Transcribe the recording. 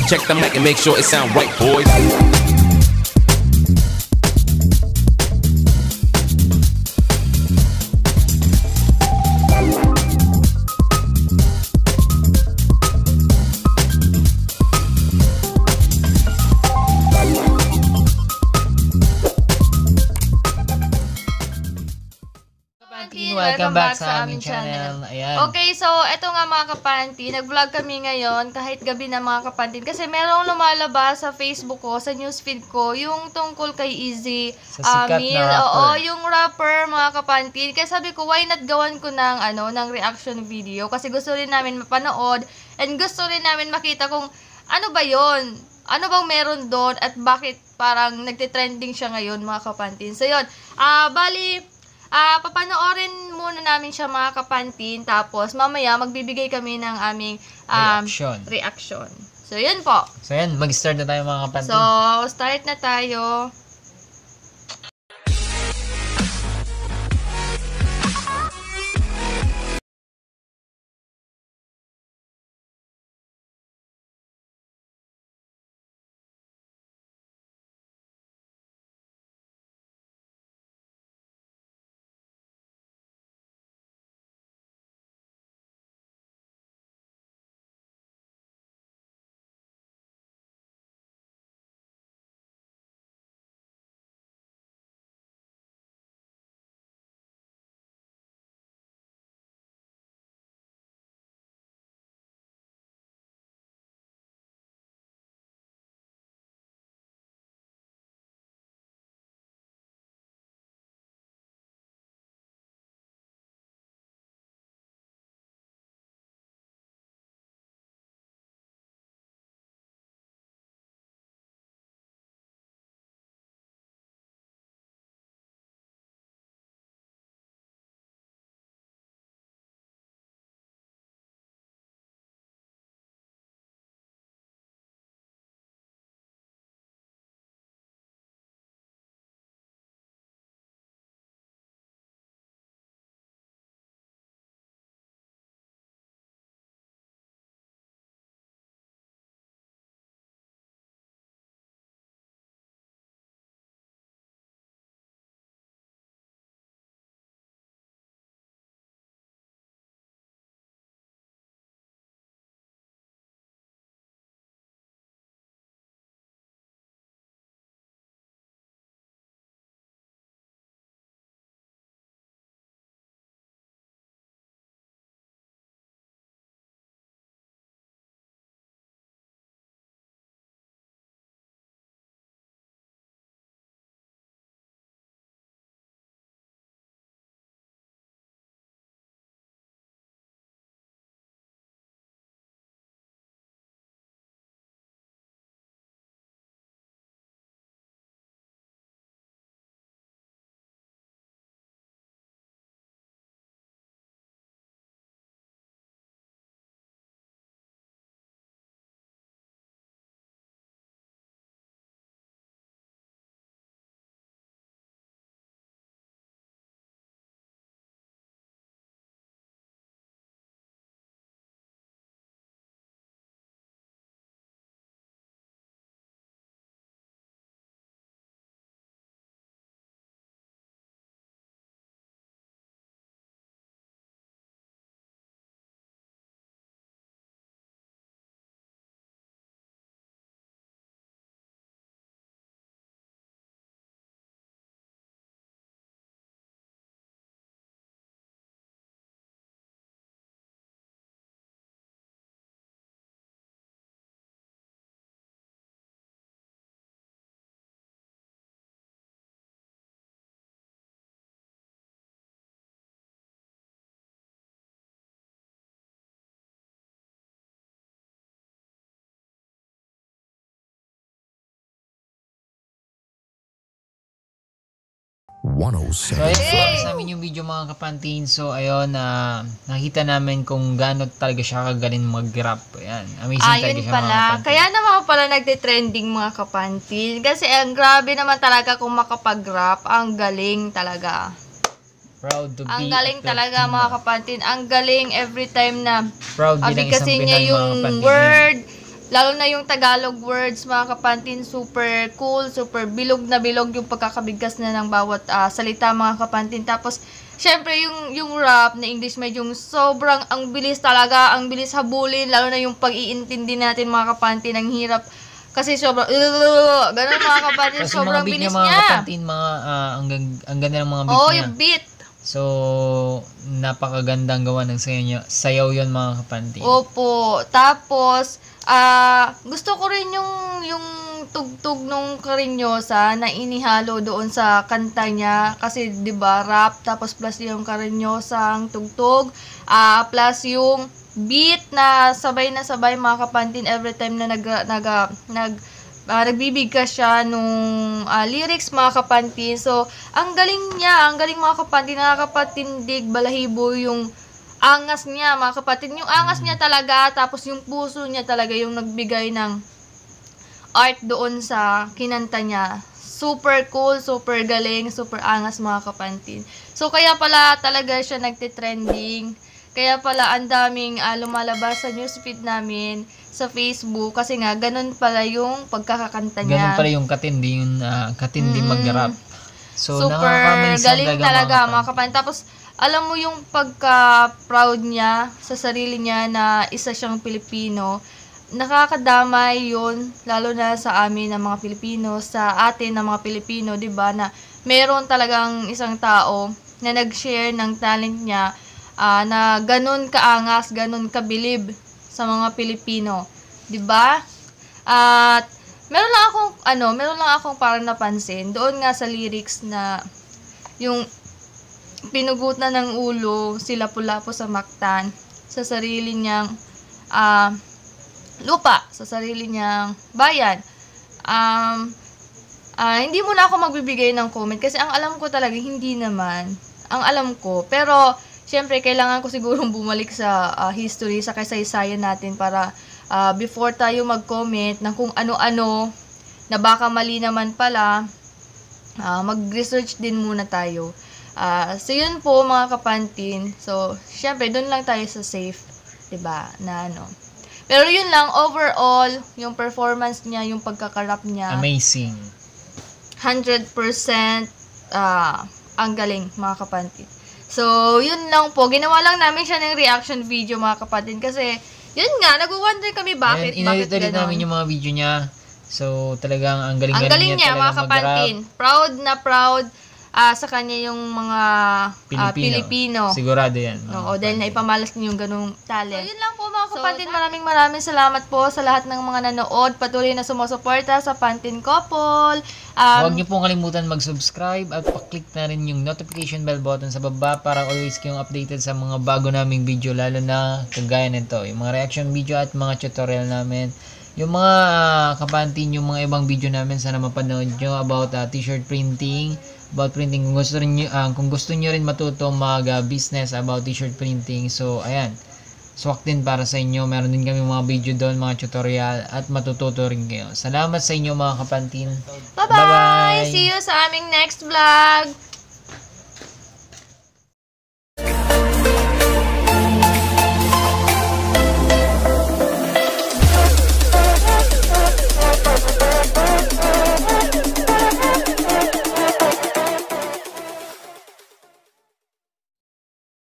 Check the mic and make sure it sound right, boys. Welcome back sa aming channel. Ayan. Okay, so eto nga mga kapanty, nag-vlog kami ngayon kahit gabi na mga kapanty kasi merong lumalabas sa Facebook ko, sa newsfeed ko, yung tungkol kay Easy Meal. Oo, yung rapper mga kapanty. Kaya sabi ko, why not gawan ko ng reaction video kasi gusto rin namin mapanood and gusto rin namin makita kung ano ba yon, ano bang meron doon at bakit parang nagte-trending siya ngayon mga kapanty. So yun, papanoorin muna namin siya mga kapantin, tapos mamaya magbibigay kami ng aming reaction. So, yun po. So, yan. Mag-start na tayo mga kapantin. So, start na tayo. So, ayun, sa amin yung video mga kapantin. So, ayun, nakita namin kung gaano talaga siya kagaling mag-rap. Ayan, amazing talaga siya pala. mga kapantin. Kaya naman pala nagte-trending mga kapantin. Kasi ang grabe naman talaga kung makapag-rap. Ang galing talaga. Proud to be ang galing talaga mga kapantin. Ang galing every time na proud din ang kasi isang niya Pinay, yung mga kapantin, word. Lalo na yung Tagalog words, mga kapantin, super cool, super bilog na bilog yung pagkakabigkas na ng bawat salita, mga kapantin. Tapos, syempre, yung rap na English medyo sobrang ang bilis talaga, ang bilis habulin, lalo na yung pag-iintindi natin, mga kapantin, ang hirap. Kasi sobrang, ganun, mga kapantin, sobrang bilis niya. Mga kapantin, ang ganda ng mga beat niya. Yung beat. So, napakagandang gawa ng sayaw yon, mga kapantin. Opo. Tapos, gusto ko rin yung tugtog nung Karinyosa na inihalo doon sa kanta niya. Kasi, di ba, rap, tapos plus yung Karinyosang tugtog, plus yung beat na sabay, mga kapantin, every time na nagbibigkas siya nung lyrics, mga kapantin. So, ang galing niya, ang galing, mga kapantin, nakakapatindig, balahibo yung angas niya, mga kapatid. Yung angas niya talaga, tapos yung puso niya talaga yung nagbigay ng art doon sa kinanta niya. Super cool, super galing, super angas, mga kapantin. So, kaya pala talaga siya nagtitrending. Kaya pala ang daming lumalabas sa newsfeed namin sa Facebook. Kasi nga, ganun pala yung pagkakakanta niya. Ganun pala yung katindi mag-rap. So, super galing talaga, mga kapantin. Tapos, alam mo yung pagka-proud niya sa sarili niya na isa siyang Pilipino, nakakadamay yun, lalo na sa amin ng mga Pilipino, sa atin ng mga Pilipino, di ba, na meron talagang isang tao na nag-share ng talent niya na ganun kaangas, ganun kabilib sa mga Pilipino, di ba? At meron lang akong parang napansin doon nga sa lyrics na yung pinugutan ng ulo si Lapu-Lapu sa Mactan sa sarili niyang lupa, sa sarili niyang bayan. Hindi mo na ako magbibigay ng comment kasi ang alam ko talaga hindi naman. Ang alam ko, pero syempre kailangan ko sigurong bumalik sa history, sa kasaysayan natin para before tayo mag-comment ng kung ano-ano na baka mali naman pala, mag-research din muna tayo. So, yun po, mga kapantin. So, syempre, doon lang tayo sa safe, diba, na ano. Pero yun lang, overall, yung performance niya, yung pagkakarap niya. Amazing. 100% ang galing, mga kapantin. So, yun lang po. Ginawa lang namin siya ng reaction video, mga kapantin. Kasi, yun nga, nag-wonder kami bakit Inulit namin yung mga video niya. So, talagang ang galing niya, mga kapantin. Proud na proud sa kanya yung mga Pilipino. Sigurado yan. Oo, dahil naipamalas niyo yung ganung talent. So, yun lang po, mga kapantin. Maraming salamat po sa lahat ng mga nanood. Patuloy na sumusuporta sa Pantin Couple. Huwag niyo pong kalimutan mag-subscribe at pa-click na rin yung notification bell button sa baba para always kayong updated sa mga bago naming video, lalo na kagaya nito, yung mga reaction video at mga tutorial namin. Yung mga kapantin, yung mga ibang video namin, sana mapanood nyo about t-shirt printing, about printing. Kung gusto nyo rin matuto mag-business about t-shirt printing, so ayan, swak din para sa inyo. Meron din kami mga video doon, mga tutorial, at matututo rin kayo. Salamat sa inyo, mga kapantin. Bye-bye! See you sa aming next vlog!